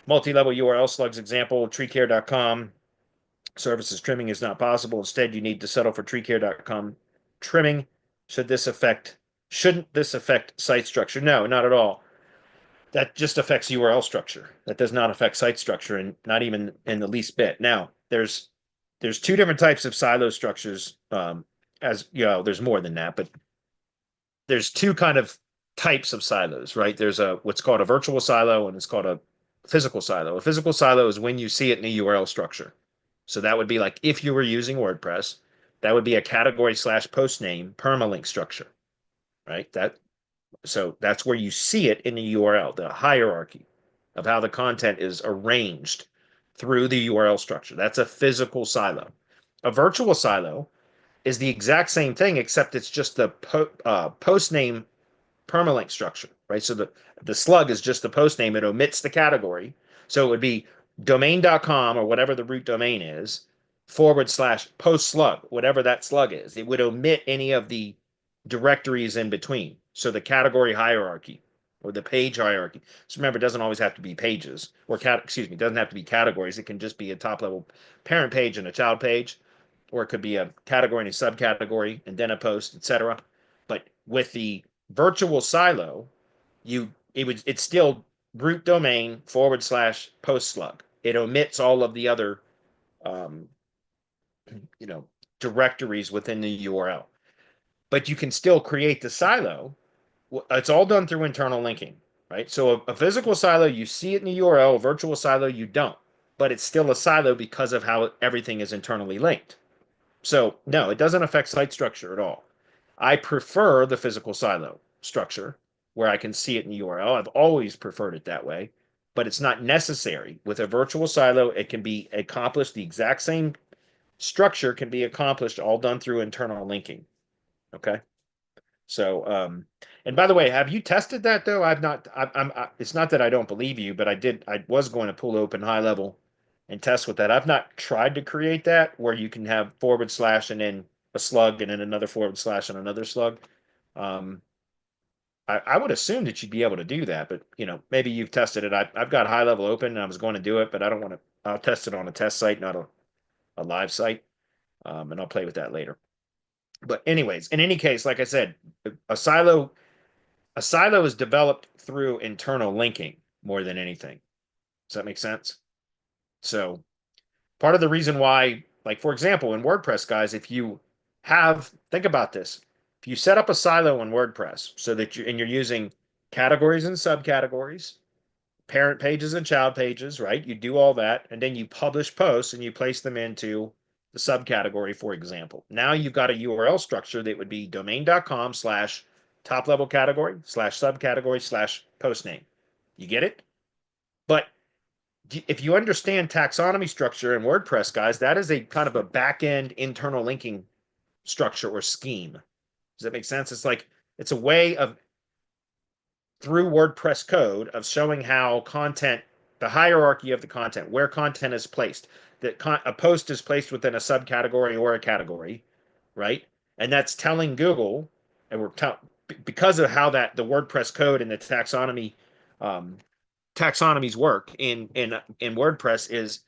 multi-level URL slugs. Example, treecare.com. Services trimming is not possible. Instead, you need to settle for treecare.com trimming. Shouldn't this affect site structure? No, not at all. That just affects URL structure. That does not affect site structure, and not even in the least bit. Now, there's two different types of silo structures. As you know, there's more than that, but there's two kind of types of silos, right? There's what's called a virtual silo, and it's called a physical silo. A physical silo is when you see it in a URL structure. So that would be like if you were using WordPress, that would be a category/post name permalink structure, right? So that's where you see it in the URL, the hierarchy of how the content is arranged through the URL structure. That's a physical silo. A virtual silo is the exact same thing, except it's just the post name permalink structure, right? So the slug is just the post name. It omits the category. So it would be domain.com or whatever the root domain is /post slug, whatever that slug is. It would omit any of the directories in between. So the category hierarchy, or the page hierarchy. So remember, it doesn't always have to be pages or it doesn't have to be categories. It can just be a top level parent page and a child page, or it could be a category and a subcategory and then a post, etc. But with the virtual silo, it's still root domain / post slug. It omits all of the other um, directories within the URL. But you can still create the silo. It's all done through internal linking, right? So a physical silo, you see it in the URL, a virtual silo, you don't. But it's still a silo because of how everything is internally linked. So no, it doesn't affect site structure at all. I prefer the physical silo structure where I can see it in the URL. I've always preferred it that way, but it's not necessary. With a virtual silo, it can be accomplished. The exact same structure can be accomplished all done through internal linking. Okay. So, and by the way, have you tested that though? I've not. It's not that I don't believe you, but I did. I was going to pull open high level and test with that. I've not tried to create that where you can have / and then a slug and then another / and another slug. Um, I would assume that you'd be able to do that, but maybe you've tested it. I've got high level open and I was going to do it, but I don't want to. I'll test it on a test site, not a live site, and I'll play with that later. But anyways, in any case, like I said, a silo is developed through internal linking more than anything. Does that make sense? So part of the reason why, like for example, in WordPress, guys, if you think about this, if you set up a silo in WordPress so that you're using categories and subcategories, parent pages and child pages, right? You do all that, and then you publish posts and you place them into the subcategory, for example. Now you've got a URL structure that would be domain.com / top level category / subcategory / post name. You get it? But if you understand taxonomy structure in WordPress, guys, that is a kind of a back-end internal linking structure or scheme. Does that make sense? It's a way of through WordPress code of showing how content, the hierarchy of the content, where content is placed, that a post is placed within a subcategory or a category, right? And that's telling Google, and because of how that the WordPress code and the taxonomies work in WordPress is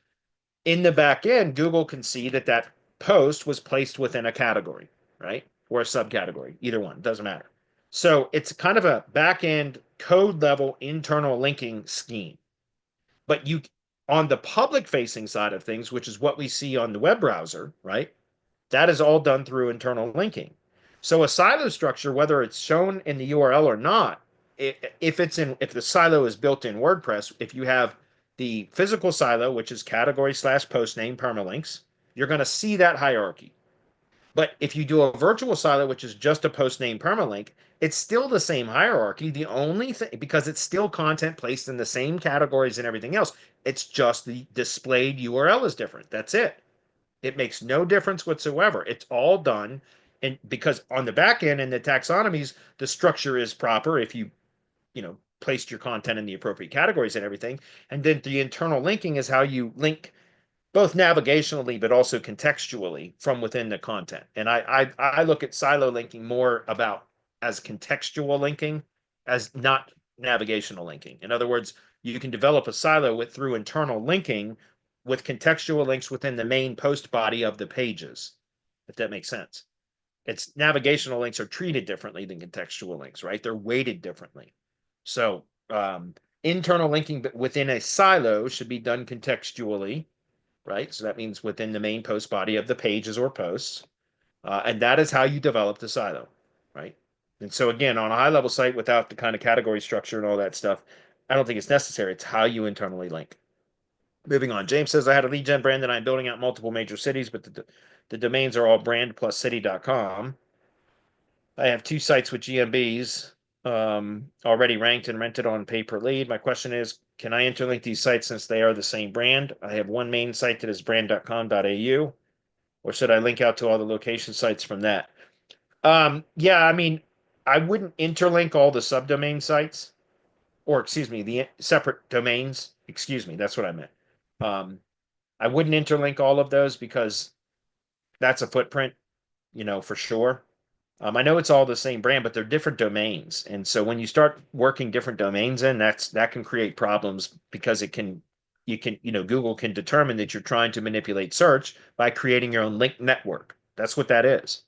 in the back end, Google can see that post was placed within a category, right? Or a subcategory, either one, doesn't matter. So it's kind of a back end code level internal linking scheme. But on the public facing side of things, which is what we see on the web browser, right? That is all done through internal linking. So a silo structure, whether it's shown in the URL or not, if the silo is built in WordPress, if you have the physical silo, which is category / post name permalinks, you're going to see that hierarchy. But if you do a virtual silo, which is just a post name permalink, it's still the same hierarchy. The only thing, because it's still content placed in the same categories and everything else, it's just the displayed URL is different. That's it. It makes no difference whatsoever. It's all done. And because on the back end in the taxonomies, the structure is proper if you placed your content in the appropriate categories and everything. And then the internal linking is how you link both navigationally but also contextually from within the content. And I look at silo linking more about as contextual linking as not navigational linking. In other words, you can develop a silo through internal linking with contextual links within the main post body of the pages, if that makes sense. It's navigational links are treated differently than contextual links, right? They're weighted differently. So internal linking within a silo should be done contextually, right? So that means within the main post body of the pages or posts. And that is how you develop the silo, right? And so again, on a high level site without the kind of category structure and all that stuff, I don't think it's necessary. It's how you internally link. Moving on. James says, I had a lead gen brand that I'm building out multiple major cities, but the domains are all brand plus city.com. I have 2 sites with GMBs already ranked and rented on pay per lead. My question is, can I interlink these sites since they are the same brand? I have one main site that is brand.com.au, or should I link out to all the location sites from that? Yeah, I mean, I wouldn't interlink all the subdomain sites, or excuse me, the separate domains. Excuse me, that's what I meant. I wouldn't interlink all of those because that's a footprint, for sure. I know it's all the same brand, but they're different domains. And so when you start working different domains in, that can create problems because Google can determine that you're trying to manipulate search by creating your own link network. That's what that is.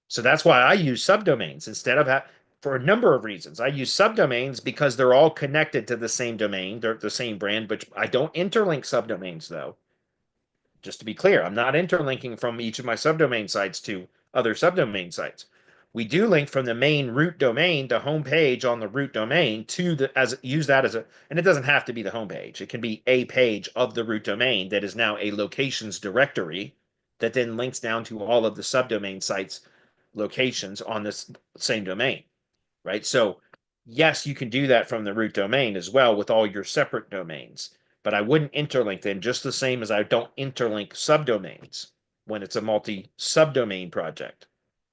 So that's why I use subdomains instead of for a number of reasons. I use subdomains because they're all connected to the same domain. They're the same brand, but I don't interlink subdomains though. Just to be clear, I'm not interlinking from each of my subdomain sites to other subdomain sites. We do link from the main root domain, the home page on the root domain, to use that as and it doesn't have to be the home page. It can be a page of the root domain that is now a locations directory that then links down to all of the subdomain sites locations on this same domain, right? So yes, you can do that from the root domain as well with all your separate domains, but I wouldn't interlink them just the same as I don't interlink subdomains when it's a multi-subdomain project.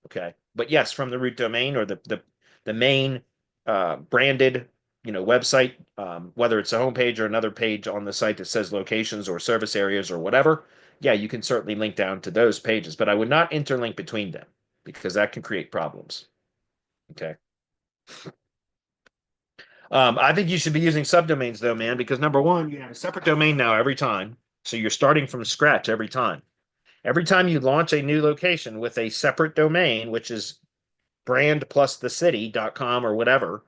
Okay. But yes, from the root domain or the main branded website, whether it's a homepage or another page on the site that says locations or service areas or whatever, yeah, you can certainly link down to those pages, but I would not interlink between them because that can create problems. Okay. I think you should be using subdomains though, man, because number one, you have a separate domain now every time. So you're starting from scratch every time. Every time you launch a new location with a separate domain, which is brand plus the city.com or whatever,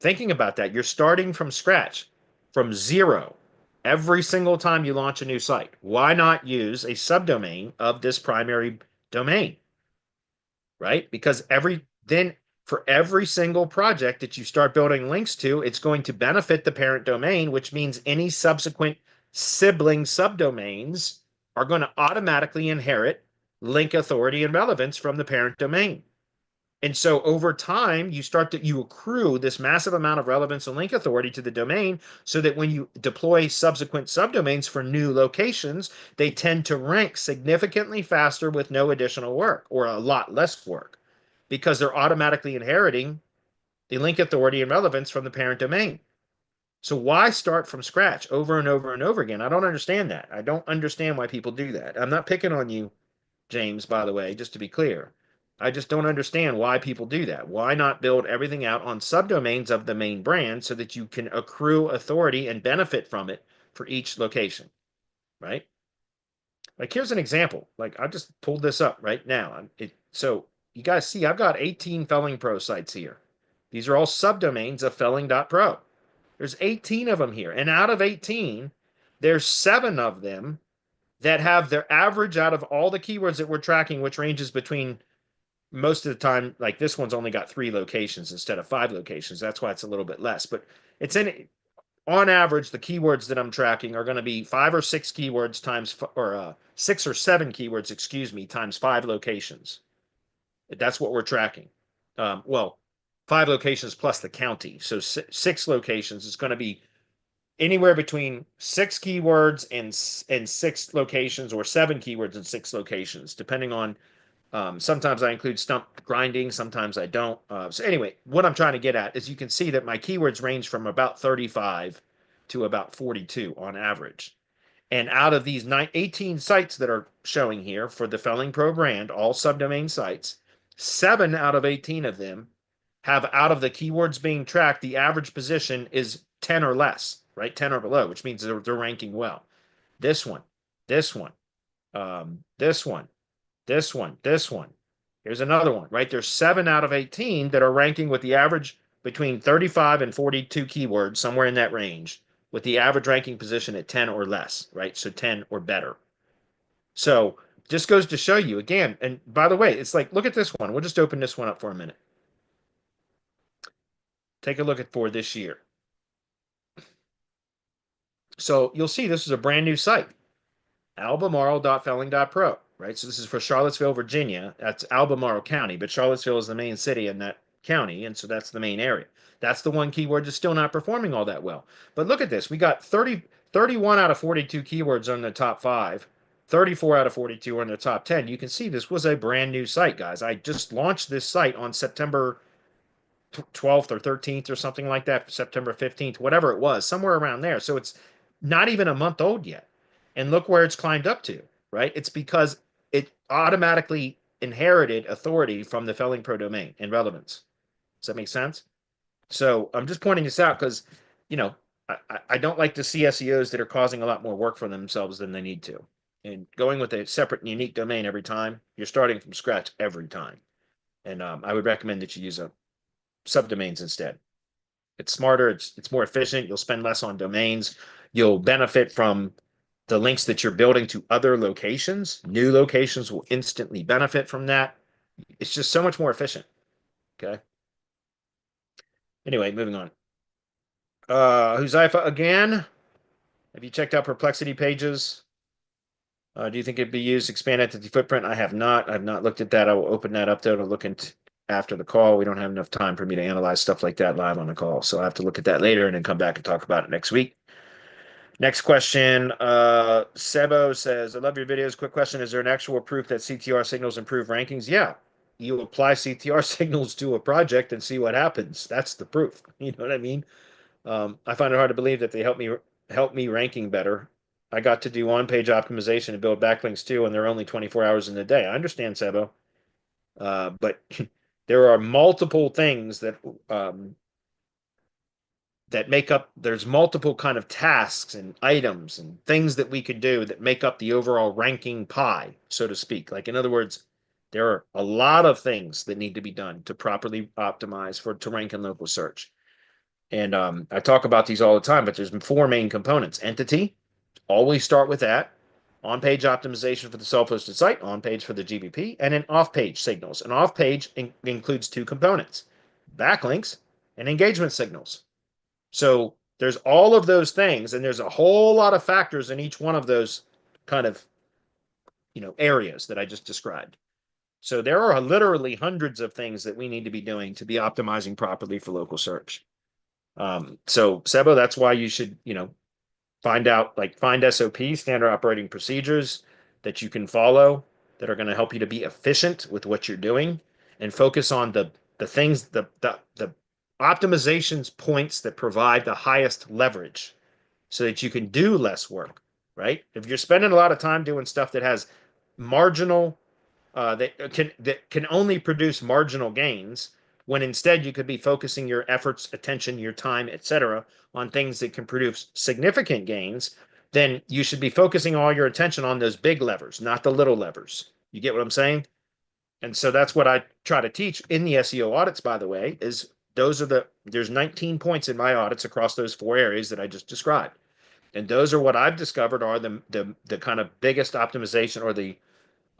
thinking about that, you're starting from scratch, from zero, every single time you launch a new site. Why not use a subdomain of this primary domain? Right? Because for every single project that you start building links to, it's going to benefit the parent domain, which means any subsequent sibling subdomains are going to automatically inherit link authority and relevance from the parent domain. And so over time, you accrue this massive amount of relevance and link authority to the domain so that when you deploy subsequent subdomains for new locations, they tend to rank significantly faster with no additional work or a lot less work because they're automatically inheriting the link authority and relevance from the parent domain. So why start from scratch over and over and over again? I don't understand that. I don't understand why people do that. I'm not picking on you, James, by the way, just to be clear. I just don't understand why people do that. Why not build everything out on subdomains of the main brand so that you can accrue authority and benefit from it for each location, right? Like here's an example. Like I just pulled this up right now. So you guys see I've got 18 Felling Pro sites here. These are all subdomains of felling.pro. There's 18 of them here. And out of 18, there's 7 of them that have their average out of all the keywords that we're tracking, which ranges between most of the time, like this one's only got 3 locations instead of 5 locations. That's why it's a little bit less. But it's on average, the keywords that I'm tracking are going to be 5 or 6 keywords times, or 6 or 7 keywords, excuse me, times 5 locations. That's what we're tracking. Well, 5 locations plus the county. So 6 locations is going to be anywhere between 6 keywords and 6 locations, or 7 keywords and 6 locations, depending on. Sometimes I include stump grinding, sometimes I don't. So anyway, what I'm trying to get at is you can see that my keywords range from about 35 to about 42 on average. And out of these 18 sites that are showing here for the Felling Pro brand, all subdomain sites, 7 out of 18 of them have, out of the keywords being tracked, the average position is 10 or less, right? 10 or below, which means they're ranking well. This one, this one, this one, this one, this one. Here's another one, right? There's 7 out of 18 that are ranking with the average between 35 and 42 keywords, somewhere in that range, with the average ranking position at 10 or less, right? So 10 or better. So just goes to show you again. And by the way, it's like, look at this one. We'll just open this one up for a minute. Take a look at for this year. So you'll see this is a brand new site, albemarle.felling.pro, right? So this is for Charlottesville, Virginia. That's Albemarle County, but Charlottesville is the main city in that county, and so that's the main area. That's the one keyword that's still not performing all that well. But look at this. We got 31 out of 42 keywords on the top 5, 34 out of 42 on the top 10. You can see this was a brand new site, guys. I just launched this site on September 12th or 13th or something like that, September 15th, whatever it was, somewhere around there. So it's not even a month old yet. And look where it's climbed up to, right? It's because it automatically inherited authority from the Felling Pro domain and relevance. Does that make sense? So I'm just pointing this out because, you know, I don't like to see SEOs that are causing a lot more work for themselves than they need to. And going with a separate and unique domain every time, you're starting from scratch every time. And I would recommend that you use a subdomains instead. It's smarter, it's more efficient, you'll spend less on domains, you'll benefit from the links that you're building to other locations. New locations will instantly benefit from that. It's just so much more efficient. Okay. Anyway, moving on. Huzaifa again. Have you checked out Perplexity pages? Do you think it'd be used expand entity footprint? I have not. I've not looked at that. I will open that up though to look into after the call. We don't have enough time for me to analyze stuff like that live on the call. So I have to look at that later and then come back and talk about it next week. Next question. Sebo says, I love your videos. Quick question. Is there an actual proof that CTR signals improve rankings? Yeah. You apply CTR signals to a project and see what happens. That's the proof. You know what I mean? I find it hard to believe that they help me ranking better. I got to do on-page optimization and build backlinks too, and they're only 24 hours in a day. I understand, Sebo. But there are multiple things that that make up, there's multiple kind of tasks and items and things that we could do that make up the overall ranking pie, so to speak. Like, in other words, there are a lot of things that need to be done to properly optimize to rank in local search. And I talk about these all the time, but there's 4 main components. Entity, always start with that. On-page optimization for the self-hosted site, on-page for the GBP, and then off-page signals. And off-page includes 2 components, backlinks and engagement signals. So there's all of those things, and there's a whole lot of factors in each one of those kind of, areas that I just described. So there are literally hundreds of things that we need to be doing to be optimizing properly for local search. So Sebo, that's why you should, find SOP, standard operating procedures that you can follow that are going to help you to be efficient with what you're doing and focus on the things, the optimizations points that provide the highest leverage so that you can do less work, right? If you're spending a lot of time doing stuff that has marginal, that can only produce marginal gains, when instead you could be focusing your efforts, attention, your time, etc., on things that can produce significant gains, then you should be focusing all your attention on those big levers, not the little levers. You get what I'm saying? And so that's what I try to teach in the SEO audits, by the way, is there's 19 points in my audits across those 4 areas that I just described. And those are what I've discovered are the kind of biggest optimization, or the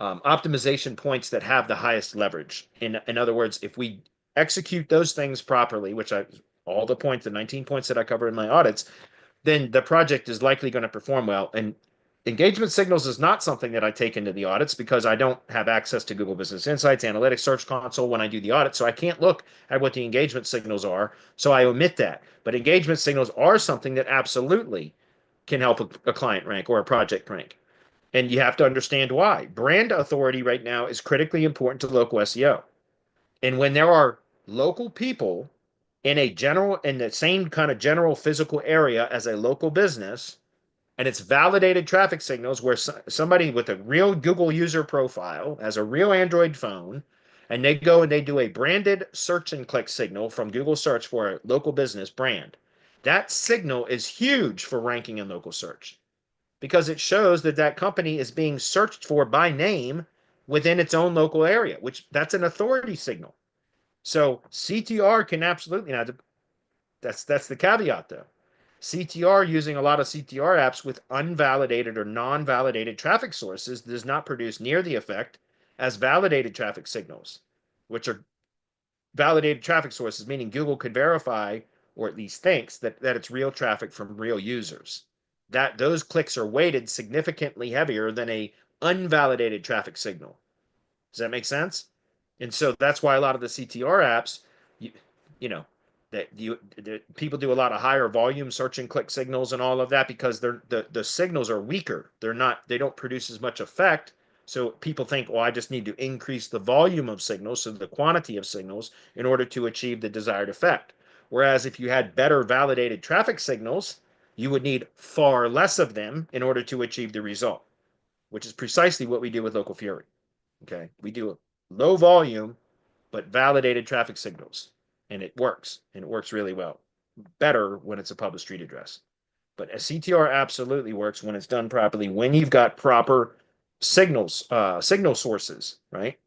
optimization points that have the highest leverage. In other words, if we execute those things properly, all the points, the 19 points that I cover in my audits, then the project is likely going to perform well. And engagement signals is not something that I take into the audits because I don't have access to Google Business Insights, Analytics, Search Console when I do the audit. So I can't look at what the engagement signals are. So I omit that. But engagement signals are something that absolutely can help a client rank or a project rank. And you have to understand why. Brand authority right now is critically important to local SEO. And when there are local people in the same kind of general physical area as a local business, and it's validated traffic signals where somebody with a real Google user profile has a real Android phone, and they go and they do a branded search and click signal from Google search for a local business brand, that signal is huge for ranking in local search, because it shows that that company is being searched for by name within its own local area, which that's an authority signal. So CTR can absolutely, now that's the caveat though. CTR, using a lot of CTR apps with unvalidated or non-validated traffic sources, does not produce near the effect as validated traffic signals, which are validated traffic sources, meaning Google could verify, or at least thinks that it's real traffic from real users. That those clicks are weighted significantly heavier than a unvalidated traffic signal. Does that make sense? And so that's why a lot of the CTR apps, you know, people do a lot of higher volume search and click signals and all of that because the signals are weaker. They don't produce as much effect. So people think, well, I just need to increase the volume of signals, so the quantity of signals, in order to achieve the desired effect. Whereas if you had better validated traffic signals, you would need far less of them in order to achieve the result, which is precisely what we do with Local Fury. Okay, we do low volume, but validated traffic signals. And it works really well. Better when it's a public street address. But a CTR absolutely works when it's done properly, when you've got proper signals, signal sources, right?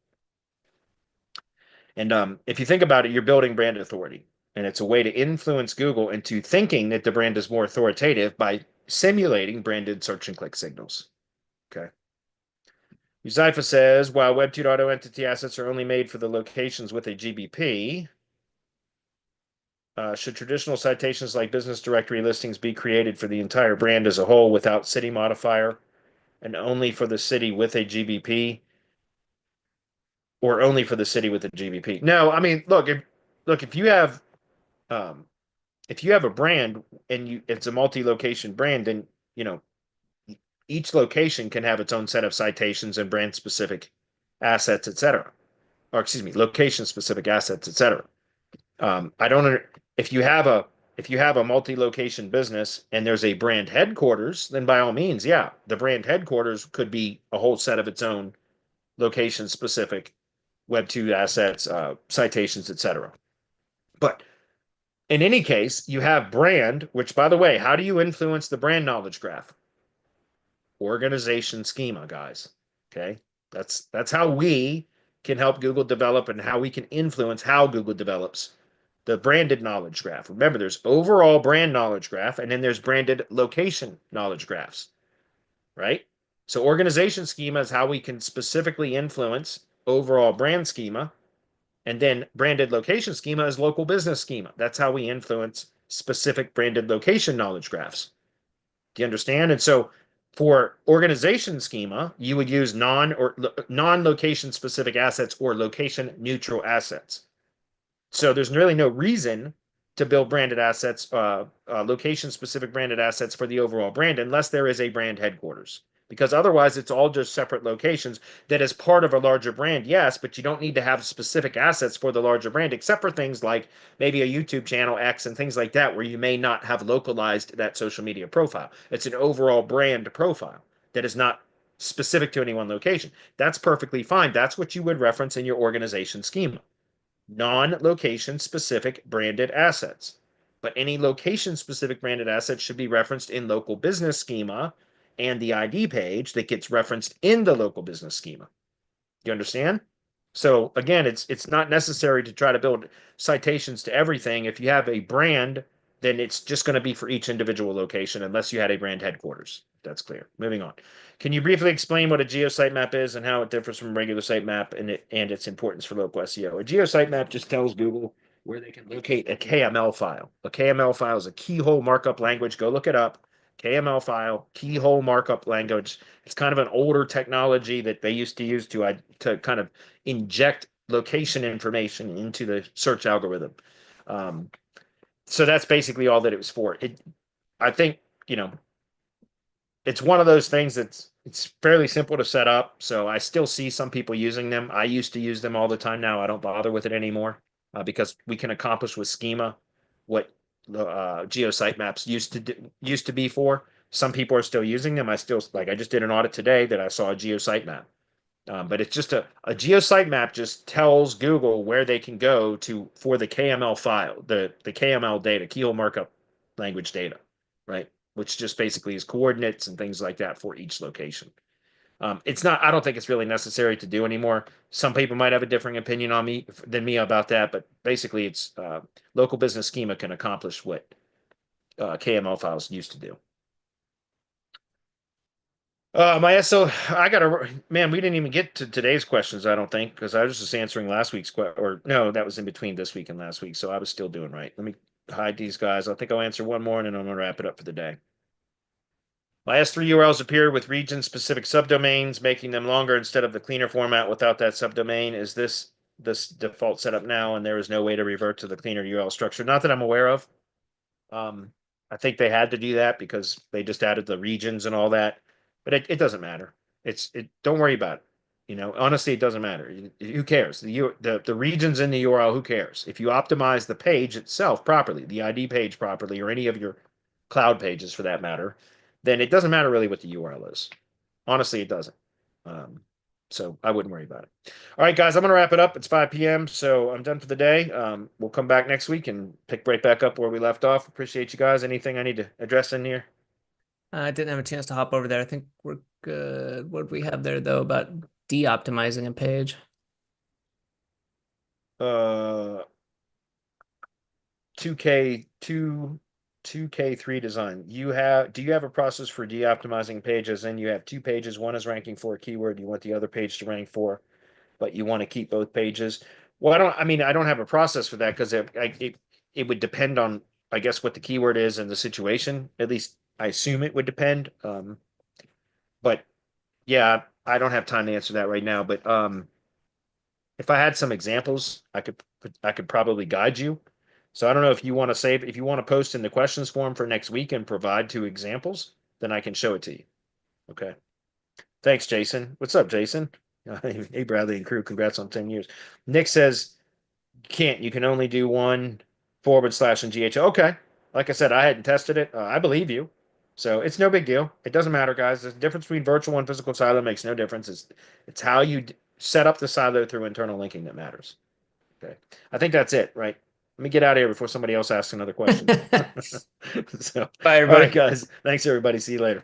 And if you think about it, you're building brand authority. And it's a way to influence Google into thinking that the brand is more authoritative by simulating branded search and click signals. Okay. Uzaifa says, while Web 2.0 entity assets are only made for the locations with a GBP, should traditional citations like business directory listings be created for the entire brand as a whole without city modifier and only for the city with a GBP, or only for the city with a GBP? No, I mean, look, if you have a brand and it's a multi-location brand, then each location can have its own set of citations and brand specific assets, etc. Or excuse me, location specific assets, etc. I don't. If you have a multi-location business and there's a brand headquarters, then by all means, yeah, the brand headquarters could be a whole set of its own location specific Web 2 assets, citations, etc. But in any case, you have brand, which, by the way, how do you influence the brand knowledge graph? Organization schema, guys. Okay, that's how we can help Google develop and how we can influence how Google develops the branded knowledge graph. Remember, there's overall brand knowledge graph, and then there's branded location knowledge graphs, right? So organization schema is how we can specifically influence overall brand schema. And then branded location schema is local business schema. That's how we influence specific branded location knowledge graphs. Do you understand? And so for organization schema, you would use non-location specific assets or location neutral assets. So there's really no reason to build branded assets, location specific branded assets for the overall brand unless there is a brand headquarters. Because otherwise it's all just separate locations that is part of a larger brand, yes, but you don't need to have specific assets for the larger brand, except for things like maybe a YouTube channel X and things like that, where you may not have localized that social media profile. It's an overall brand profile that is not specific to any one location. That's perfectly fine. That's what you would reference in your organization schema. Non-location specific branded assets. But any location specific branded assets should be referenced in local business schema and the ID page that gets referenced in the local business schema. You understand? So again, it's not necessary to try to build citations to everything. If you have a brand, then it's just going to be for each individual location unless you had a brand headquarters. That's clear. Moving on. Can you briefly explain what a geositemap is and how it differs from a regular sitemap and its importance for local SEO? A geositemap just tells Google where they can locate a KML file. A KML file is a keyhole markup language. Go look it up. KML file, keyhole markup language. It's kind of an older technology that they used to use to kind of inject location information into the search algorithm. So that's basically all that it was for. I think, it's one of those things it's fairly simple to set up. So I still see some people using them. I used to use them all the time. Now I don't bother with it anymore because we can accomplish with schema what geositemaps used to be for. Some people are still using them. I just did an audit today that I saw a geositemap. But it's just a geositemap just tells Google where they can go to for the KML file, the KML data, keyhole markup language data, right? Which just basically is coordinates and things like that for each location. It's not, I don't think it's really necessary to do anymore. Some people might have a differing opinion than me about that, but basically it's local business schema can accomplish what KML files used to do. Man, we didn't even get to today's questions, I don't think, because I was just answering last week's or no, that was in between this week and last week, so I was still doing right. Let me hide these guys. I think I'll answer one more and then I'm gonna wrap it up for the day. My S3 URLs appear with region-specific subdomains, making them longer instead of the cleaner format without that subdomain. Is this default setup now, and there is no way to revert to the cleaner URL structure? Not that I'm aware of. I think they had to do that because they just added the regions and all that, but it doesn't matter. Don't worry about it. Honestly, it doesn't matter. Who cares? The regions in the URL, who cares? If you optimize the page itself properly, the ID page properly, or any of your cloud pages for that matter, then it doesn't matter really what the URL is. Honestly, it doesn't. So I wouldn't worry about it. All right, guys, I'm going to wrap it up. It's 5 p.m., so I'm done for the day. We'll come back next week and pick right back up where we left off. Appreciate you guys. Anything I need to address in here? I didn't have a chance to hop over there. I think we're good. What do we have there though about de-optimizing a page? Uh, 2K3 design. Do you have a process for de-optimizing pages? And you have two pages. One is ranking for a keyword. You want the other page to rank for, but you want to keep both pages. Well, I don't have a process for that because it would depend on, I guess, what the keyword is and the situation. At least I assume it would depend. But yeah, I don't have time to answer that right now. But if I had some examples, I could probably guide you. So I don't know if you want to post in the questions form for next week and provide two examples, then I can show it to you. Okay. Thanks, Jason. What's up, Jason? Hey, Bradley and crew. Congrats on 10 years. Nick says you can't. You can only do one / in GHO. Okay. Like I said, I hadn't tested it. I believe you. So it's no big deal. It doesn't matter, guys. The difference between virtual and physical silo makes no difference. It's how you set up the silo through internal linking that matters. Okay. I think that's it, right? Let me get out of here before somebody else asks another question. So, Bye, all right, everybody. guys. Thanks, everybody. See you later.